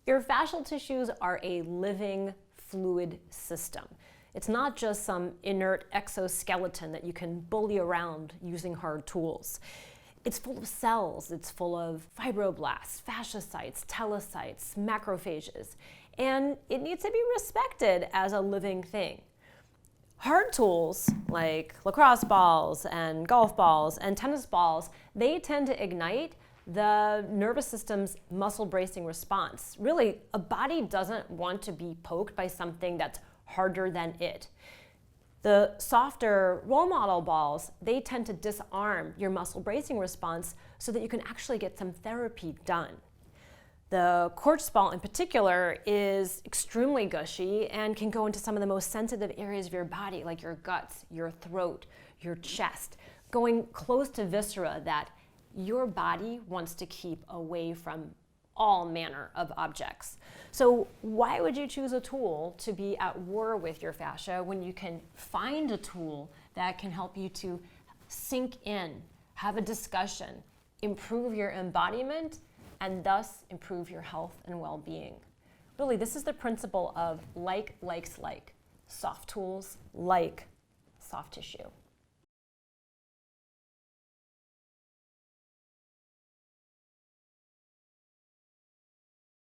Your fascial tissues are a living fluid system. It's not just some inert exoskeleton that you can bully around using hard tools. It's full of cells, it's full of fibroblasts, fasciocytes, telecytes, macrophages, and it needs to be respected as a living thing. Hard tools like lacrosse balls and golf balls and tennis balls, they tend to ignite the nervous system's muscle bracing response. Really, a body doesn't want to be poked by something that's harder than it. The softer role model balls, they tend to disarm your muscle bracing response so that you can actually get some therapy done. The quartz ball in particular is extremely gushy and can go into some of the most sensitive areas of your body, like your guts, your throat, your chest, going close to viscera that your body wants to keep away from all manner of objects. So why would you choose a tool to be at war with your fascia when you can find a tool that can help you to sink in, have a discussion, improve your embodiment, and thus improve your health and well-being? Really, this is the principle of like likes like. Soft tools like soft tissue.